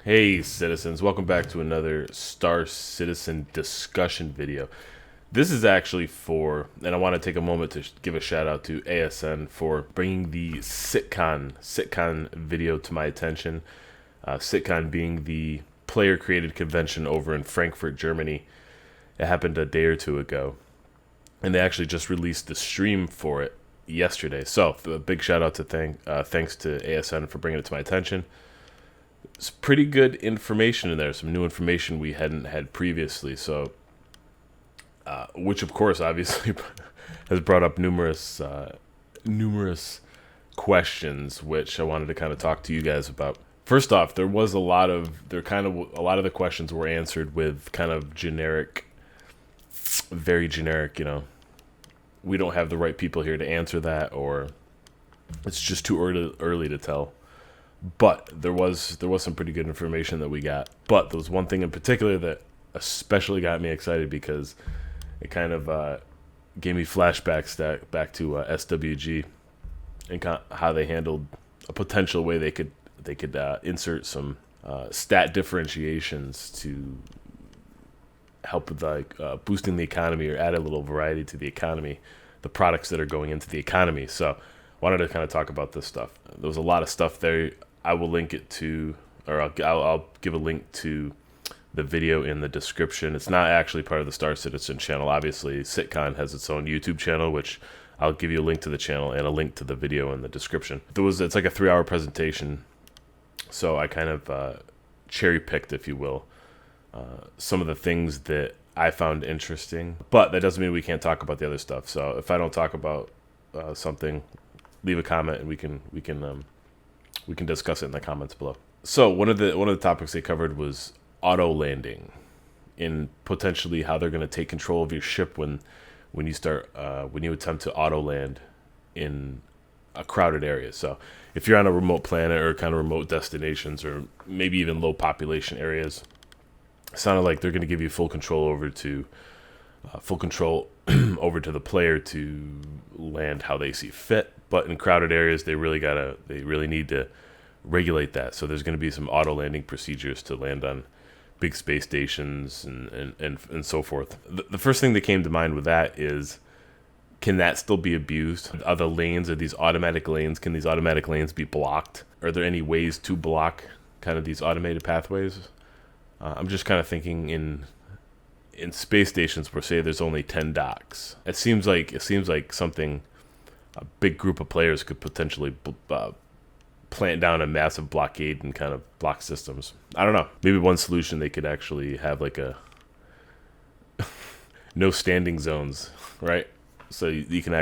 Hey citizens, welcome back to another Star Citizen discussion video. This is actually and I want to take a moment to give a shout out to ASN for bringing the CitCon video to my attention. CitCon being the player created convention over in Frankfurt, Germany. It happened a day or two ago, and they actually just released the stream for it yesterday. So a big shout out to thanks to ASN for bringing it to my attention. It's pretty good information in there, some new information we hadn't had previously, so which of course obviously has brought up numerous questions which I wanted to kind of talk to you guys about. First off, a lot of the questions were answered with kind of very generic, we don't have the right people here to answer that, or it's just too early to tell. But there was some pretty good information that we got. But there was one thing in particular that especially got me excited because it kind of gave me flashbacks back to SWG and how they handled a potential way they could insert some stat differentiations to help with boosting the economy or add a little variety to the economy, the products that are going into the economy. So wanted to kind of talk about this stuff. There was a lot of stuff there. I will link it to, or I'll give a link to the video in the description. It's not actually part of the Star Citizen channel. Obviously, CitCon has its own YouTube channel, which I'll give you a link to the channel and a link to the video in the description. It's like a 3-hour presentation, so I kind of cherry-picked, if you will, some of the things that I found interesting. But that doesn't mean we can't talk about the other stuff. So if I don't talk about something, leave a comment and we can discuss it in the comments below. So one of the topics they covered was Autolanding, in potentially how they're going to take control of your ship when you attempt to autoland in a crowded area. So if you're on a remote planet or kind of remote destinations or maybe even low population areas, it sounded like they're going to give you full control over to the player to land how they see fit. But in crowded areas, they really need to regulate that. So there's going to be some auto landing procedures to land on big space stations and so forth. The first thing that came to mind with that is, can that still be abused? Are these automatic lanes? Can these automatic lanes be blocked? Are there any ways to block kind of these automated pathways? I'm just kind of thinking in space stations where, say, there's only 10 docks. It seems like something a big group of players could potentially plant down a massive blockade and kind of block systems. I don't know. Maybe one solution, they could actually have like a no standing zones, right? So you can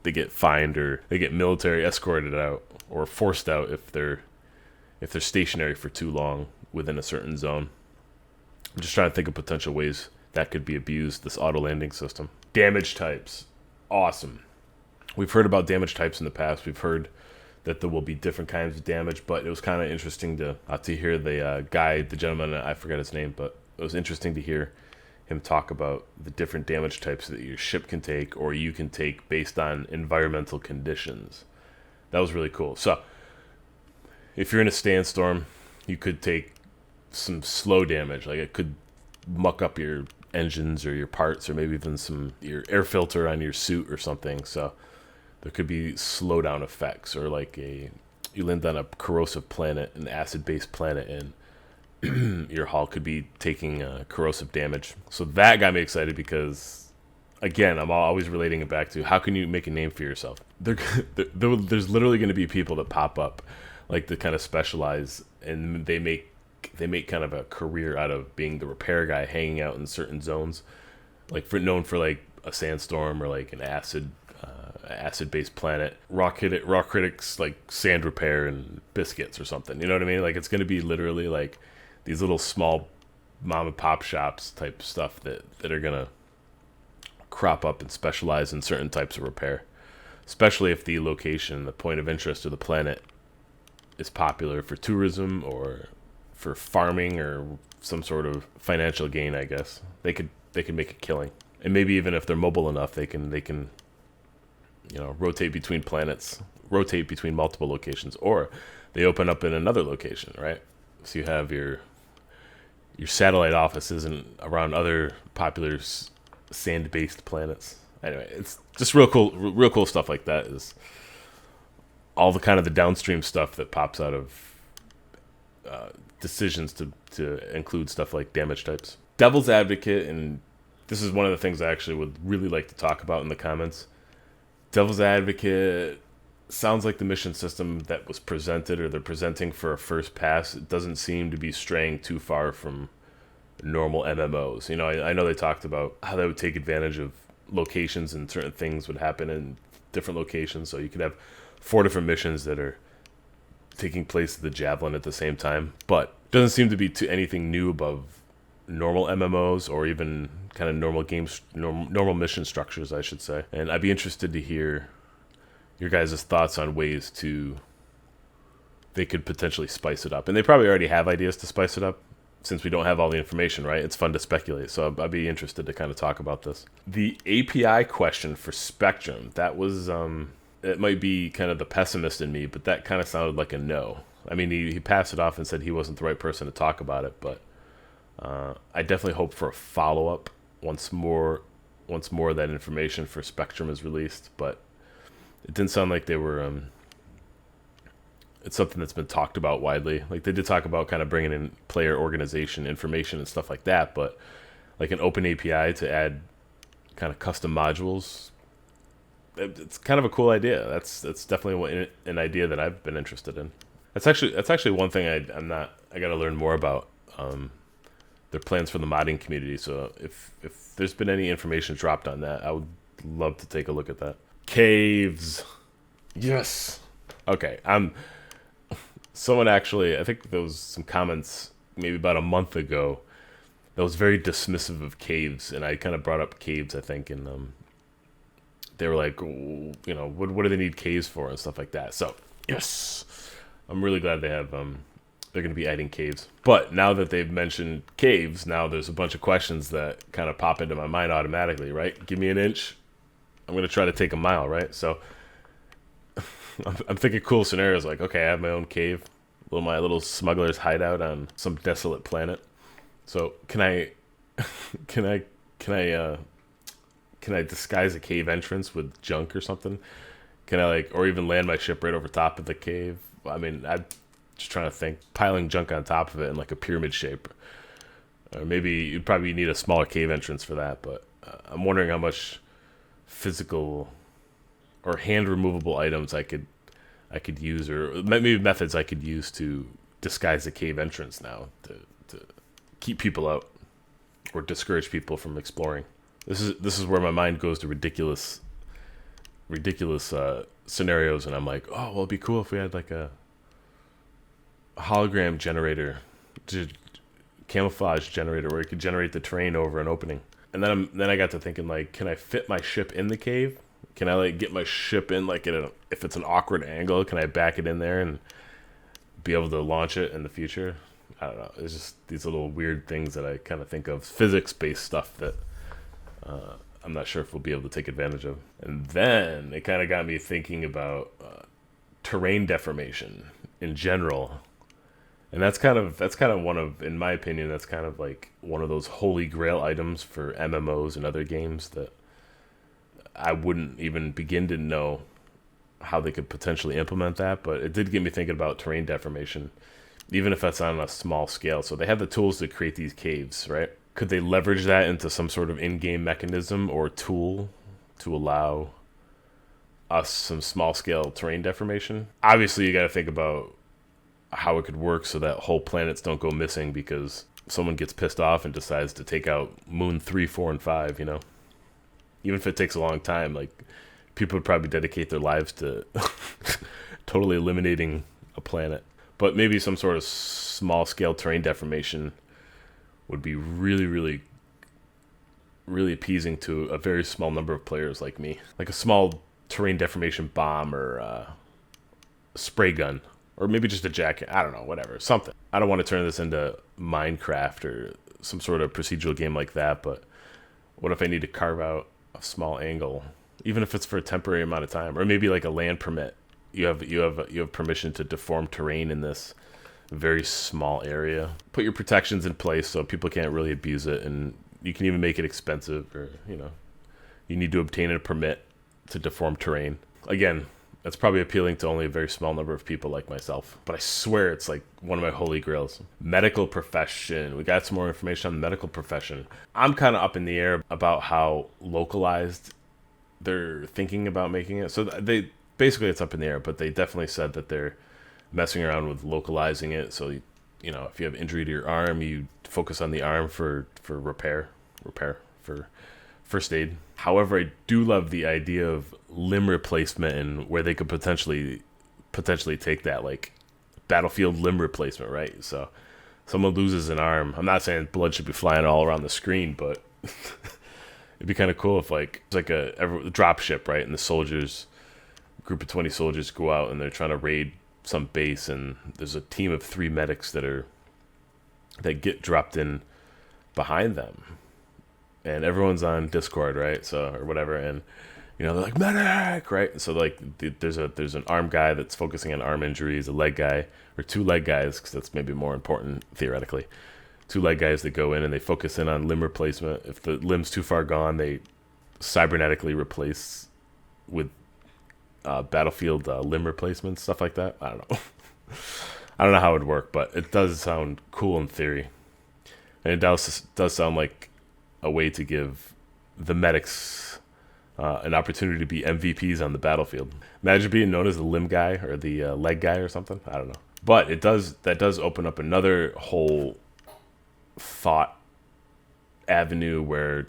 they get fined or they get military escorted out or forced out if they're stationary for too long within a certain zone. I'm just trying to think of potential ways that could be abused, this auto landing system. Damage types. Awesome. We've heard about damage types in the past. We've heard that there will be different kinds of damage, but it was kind of interesting to hear the gentleman, I forgot his name, but it was interesting to hear him talk about the different damage types that your ship can take or you can take based on environmental conditions. That was really cool. So if you're in a sandstorm, you could take some slow damage, like it could muck up your engines or your parts or maybe even your air filter on your suit or something. So there could be slowdown effects, or like you land on a corrosive planet, an acid-based planet, and your hull could be taking corrosive damage. So that got me excited because, again, I'm always relating it back to how can you make a name for yourself? There's literally going to be people that pop up, like that kind of specialize, and they make kind of a career out of being the repair guy, hanging out in certain zones, like known for like a sandstorm or like an acid-based planet. Rawcritics, like sand repair and biscuits or something. You know what I mean? Like it's going to be literally like these little small mom and pop shops type stuff that are going to crop up and specialize in certain types of repair, especially if the location, the point of interest of the planet is popular for tourism or for farming or some sort of financial gain. I guess they could make a killing, and maybe even if they're mobile enough, they can rotate between planets, rotate between multiple locations, or they open up in another location, right? So you have your satellite office isn't around other popular sand-based planets. Anyway, it's just real cool stuff like that. Is all the kind of the downstream stuff that pops out of decisions to include stuff like damage types. Devil's advocate, and this is one of the things I actually would really like to talk about in the comments. Devil's advocate sounds like the mission system that was presented, or they're presenting for a first pass, it doesn't seem to be straying too far from normal MMOs. You know, I know they talked about how they would take advantage of locations, and certain things would happen in different locations. So you could have 4 different missions that are taking place at the Javelin at the same time. But it doesn't seem to be anything new above normal MMOs, or even kind of normal games, normal mission structures, I should say. And I'd be interested to hear your guys' thoughts on ways they could potentially spice it up. And they probably already have ideas to spice it up, since we don't have all the information, right? It's fun to speculate. So I'd be interested to kind of talk about this. The API question for Spectrum, that was, it might be kind of the pessimist in me, but that kind of sounded like a no. I mean, he passed it off and said he wasn't the right person to talk about it, but I definitely hope for a follow-up once more that information for Spectrum is released. But it didn't sound like they were it's something that's been talked about widely. Like, they did talk about kind of bringing in player organization information and stuff like that, but like an open API to add kind of custom modules, it's kind of a cool idea. That's definitely an idea that I've been interested in. That's actually one thing I got to learn more about. Their plans for the modding community. So if there's been any information dropped on that, I would love to take a look at that. Caves, yes. Okay, someone actually, I think there was some comments maybe about a month ago that was very dismissive of caves, and I kind of brought up caves, I think, and they were like, you know, what do they need caves for and stuff like that. So yes, I'm really glad they have they're going to be adding caves. But now that they've mentioned caves, now there's a bunch of questions that kind of pop into my mind automatically, right? Give me an inch, I'm going to try to take a mile, right? So I'm thinking cool scenarios like, okay, I have my own cave, my little smuggler's hideout on some desolate planet. So can I disguise a cave entrance with junk or something? Can I or even land my ship right over top of the cave? I mean, I'm just trying to think, piling junk on top of it in like a pyramid shape. Or maybe you'd probably need a smaller cave entrance for that, but I'm wondering how much physical or hand removable items I could use, or maybe methods I could use to disguise the cave entrance now to keep people out or discourage people from exploring. This is where my mind goes to ridiculous scenarios, and I'm like, oh, well, it'd be cool if we had like a hologram generator, camouflage generator, where you could generate the terrain over an opening. And then I got to thinking, like, can I fit my ship in the cave? Can I get my ship in if it's an awkward angle? Can I back it in there and be able to launch it in the future? I don't know. It's just these little weird things that I kind of think of, physics-based stuff that I'm not sure if we'll be able to take advantage of. And then it kind of got me thinking about terrain deformation in general. And that's kind of one of, in my opinion, that's kind of like one of those holy grail items for MMOs and other games that I wouldn't even begin to know how they could potentially implement that. But it did get me thinking about terrain deformation, even if that's on a small scale. So they have the tools to create these caves, right? Could they leverage that into some sort of in-game mechanism or tool to allow us some small-scale terrain deformation? Obviously, you got to think about how it could work so that whole planets don't go missing because someone gets pissed off and decides to take out Moon 3, 4, and 5, you know? Even if it takes a long time, like, people would probably dedicate their lives to totally eliminating a planet. But maybe some sort of small-scale terrain deformation would be really, really, really appeasing to a very small number of players like me. Like a small terrain deformation bomb or a spray gun. Or maybe just a jacket. I don't know, whatever. Something. I don't want to turn this into Minecraft or some sort of procedural game like that, but what if I need to carve out a small angle, even if it's for a temporary amount of time? Or maybe like a land permit. You have permission to deform terrain in this very small area. Put your protections in place so people can't really abuse it, and you can even make it expensive, or you need to obtain a permit to deform terrain. Again, that's probably appealing to only a very small number of people like myself, but I swear it's like one of my holy grails. Medical profession. We got some more information on the medical profession. I'm kind of up in the air about how localized they're thinking about making it. So they basically, it's up in the air, but they definitely said that they're messing around with localizing it. So if you have injury to your arm, you focus on the arm for repair for first aid. However, I do love the idea of limb replacement, and where they could potentially take that, like battlefield limb replacement, right? So someone loses an arm. I'm not saying blood should be flying all around the screen, but it'd be kind of cool if it's like a drop ship, right? And the soldiers, group of 20 soldiers, go out and they're trying to raid some base, and there's a team of 3 medics that get dropped in behind them. And everyone's on Discord, right? So, or whatever, and they're like, medic, right? So like there's an arm guy that's focusing on arm injuries, a leg guy, or 2 leg guys, because that's maybe more important theoretically. 2 leg guys that go in and they focus in on limb replacement. If the limb's too far gone, they cybernetically replace with battlefield limb replacements, stuff like that. I don't know. I don't know how it would work, but it does sound cool in theory, and it does sound like a way to give the medics an opportunity to be MVPs on the battlefield. Imagine being known as the limb guy or the leg guy or something. I don't know. But that does open up another whole thought avenue where,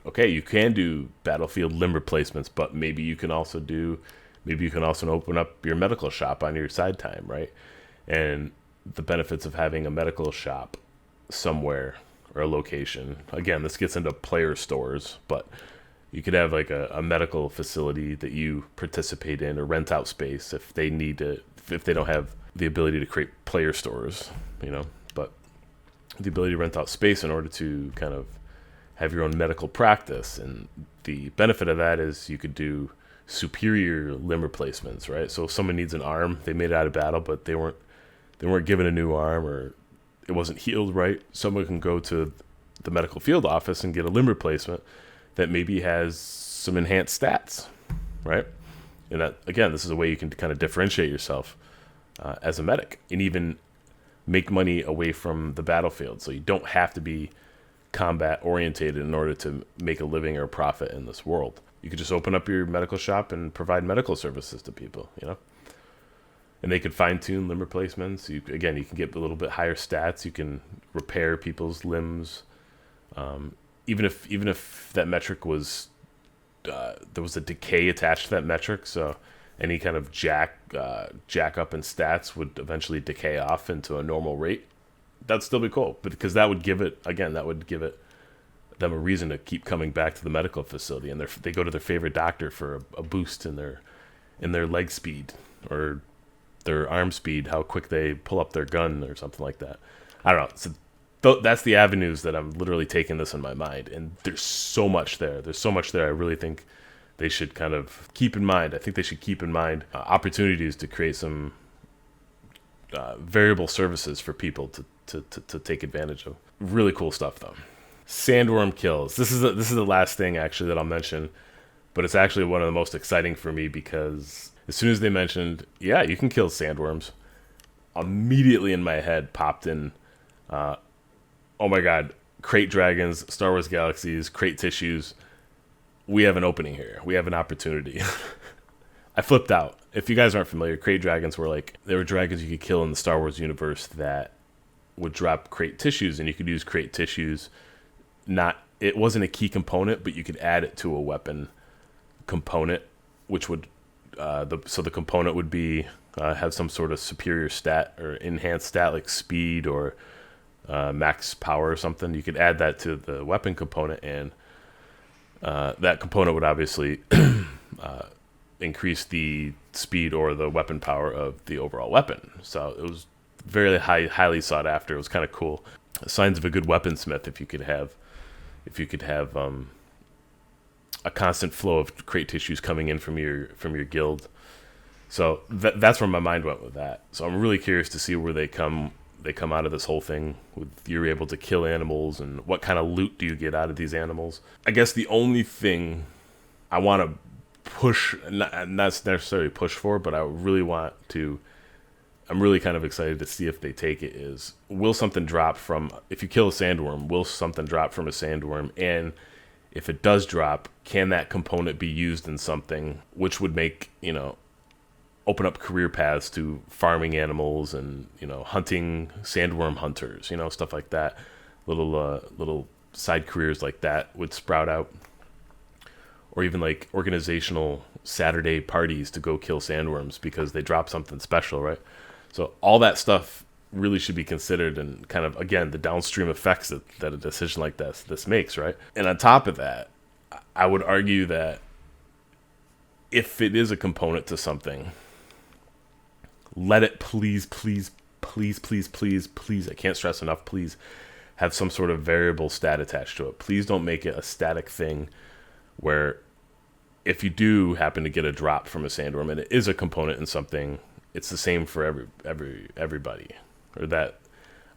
okay, you can do battlefield limb replacements, but maybe you can also open up your medical shop on your side time, right? And the benefits of having a medical shop somewhere, or a location. Again, this gets into player stores, but you could have like a medical facility that you participate in or rent out space if they don't have the ability to create player stores, but the ability to rent out space in order to kind of have your own medical practice. And the benefit of that is you could do superior limb replacements, right? So if someone needs an arm, they made it out of battle, but they weren't given a new arm, or it wasn't healed right, someone can go to the medical field office and get a limb replacement that maybe has some enhanced stats, right? And that, again, this is a way you can kind of differentiate yourself as a medic, and even make money away from the battlefield. So you don't have to be combat orientated in order to make a living or profit in this world. You could just open up your medical shop and provide medical services to people, and they could fine-tune limb replacements. You can get a little bit higher stats. You can repair people's limbs, even if that metric was there was a decay attached to that metric. So any kind of jack up in stats would eventually decay off into a normal rate. That'd still be cool, but because that would give it them a reason to keep coming back to the medical facility, and they go to their favorite doctor for a boost in their leg speed, or their arm speed, how quick they pull up their gun or something like that. I don't know. So that's the avenues that I'm literally taking this in my mind. And there's so much there. I really think they should kind of keep in mind. I think they should keep in mind opportunities to create some variable services for people to take advantage of. Really cool stuff, though. Sandworm kills. This is the last thing actually that I'll mention, but it's actually one of the most exciting for me, because as soon as they mentioned, yeah, you can kill sandworms, immediately in my head popped in, oh my god, crate dragons, Star Wars Galaxies, crate tissues. We have an opening here. We have an opportunity. I flipped out. If you guys aren't familiar, crate dragons were dragons you could kill in the Star Wars universe that would drop crate tissues, and you could use crate tissues. It wasn't a key component, but you could add it to a weapon component, which would so the component would be have some sort of superior stat or enhanced stat, like speed or max power or something. You could add that to the weapon component, and that component would obviously increase the speed or the weapon power of the overall weapon. So it was very highly sought after. It was kind of cool. Signs of a good weaponsmith if you could have a constant flow of crate tissues coming in from your guild. So that's where my mind went with that. So I'm really curious to see where they come out of this whole thing with you're able to kill animals and what kind of loot do you get out of these animals. I guess the only thing I want to push, not necessarily push for, but I really want to, I'm really kind of excited to see if they take it, is will something drop from, if you kill a sandworm, will something drop from a sandworm? And if it does drop, can that component be used in something which would make, open up career paths to farming animals and, hunting sandworm hunters, stuff like that. Little side careers like that would sprout out. Or even like organizational Saturday parties to go kill sandworms because they drop something special, right? So all that stuff really should be considered, and kind of, again, the downstream effects that a decision like this makes, right? And on top of that, I would argue that if it is a component to something, let it please, I can't stress enough, please have some sort of variable stat attached to it. Please don't make it a static thing where if you do happen to get a drop from a sandworm and it is a component in something, it's the same for everybody. Or that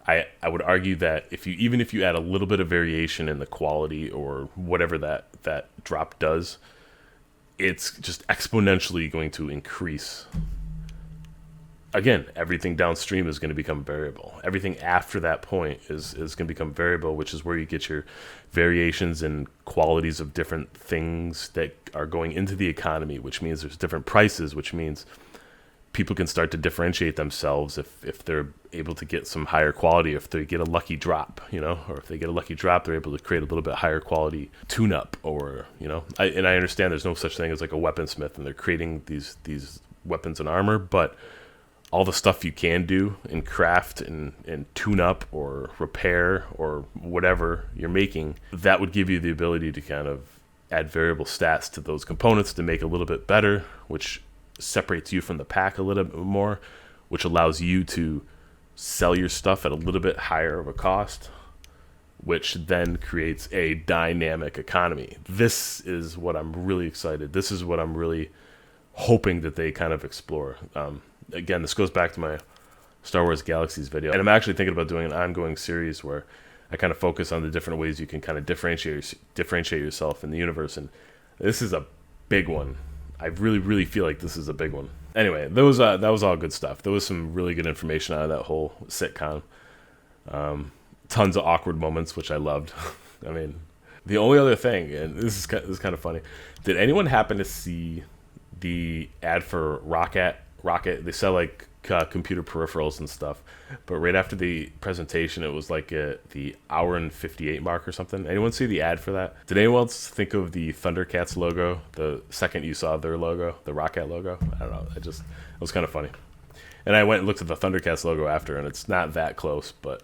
I would argue that even if you add a little bit of variation in the quality or whatever that drop does, it's just exponentially going to increase. Again, everything downstream is going to become variable. Everything after that point is going to become variable, which is where you get your variations in qualities of different things that are going into the economy, which means there's different prices, which means people can start to differentiate themselves if they're able to get some higher quality, if they get a lucky drop, or if they get a lucky drop, they're able to create a little bit higher quality tune-up, or, I understand there's no such thing as like a weaponsmith and they're creating these weapons and armor, but all the stuff you can do in craft and tune up or repair or whatever you're making, that would give you the ability to kind of add variable stats to those components to make a little bit better, which separates you from the pack a little bit more, which allows you to sell your stuff at a little bit higher of a cost, which then creates a dynamic economy. This is what I'm really excited. This is what I'm really hoping that they kind of explore. Again, this goes back to my Star Wars Galaxies video, and I'm actually thinking about doing an ongoing series where I kind of focus on the different ways you can kind of differentiate yourself in the universe, and this is a big one. I really, really feel like this is a big one. Anyway, that was all good stuff. There was some really good information out of that whole CitCon. Tons of awkward moments, which I loved. I mean, the only other thing, and this is kind of funny, did anyone happen to see the ad for Rocket? They sell like computer peripherals and stuff, but right after the presentation, it was like the hour and 58 mark or something. Anyone see the ad for that? Did anyone else think of the Thundercats logo the second you saw their logo, the Rocket logo? I don't know. It was kind of funny. And I went and looked at the Thundercats logo after, and it's not that close, but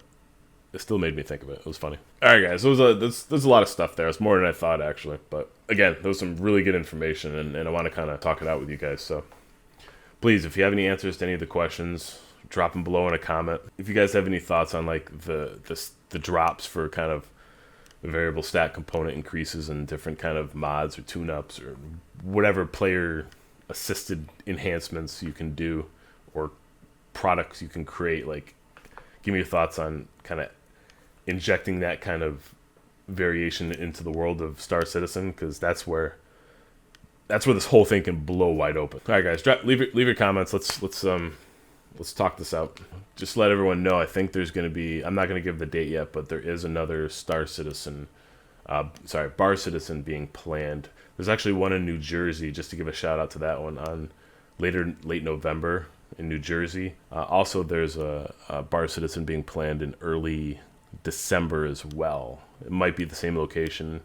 it still made me think of it. It was funny. All right, guys. There's a lot of stuff there. It's more than I thought, actually. But again, there was some really good information, and I want to kind of talk it out with you guys. So please, if you have any answers to any of the questions, drop them below in a comment. If you guys have any thoughts on like the drops for kind of the variable stat component increases and different kind of mods or tune-ups or whatever player assisted enhancements you can do or products you can create, like give me your thoughts on kind of injecting that kind of variation into the world of Star Citizen, because that's where this whole thing can blow wide open. All right, guys, leave your comments. Let's talk this out. Just let everyone know. I think there's going to be. I'm not going to give the date yet, but there is another Bar Citizen being planned. There's actually one in New Jersey. Just to give a shout out to that one on late November in New Jersey. Also, there's a Bar Citizen being planned in early December as well. It might be the same location.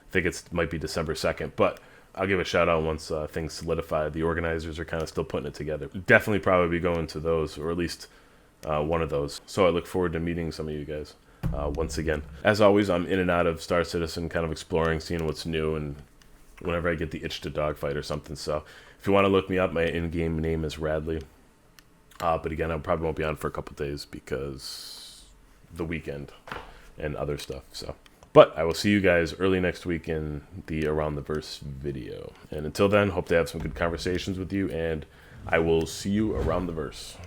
I think it might be December 2nd, but I'll give a shout out once things solidify. The organizers are kind of still putting it together. Definitely probably be going to those, or at least one of those. So I look forward to meeting some of you guys once again. As always, I'm in and out of Star Citizen, kind of exploring, seeing what's new, and whenever I get the itch to dogfight or something. So if you want to look me up, my in-game name is Radley. But again, I probably won't be on for a couple days because the weekend and other stuff. But I will see you guys early next week in the Around the Verse video. And until then, hope to have some good conversations with you, and I will see you around the verse.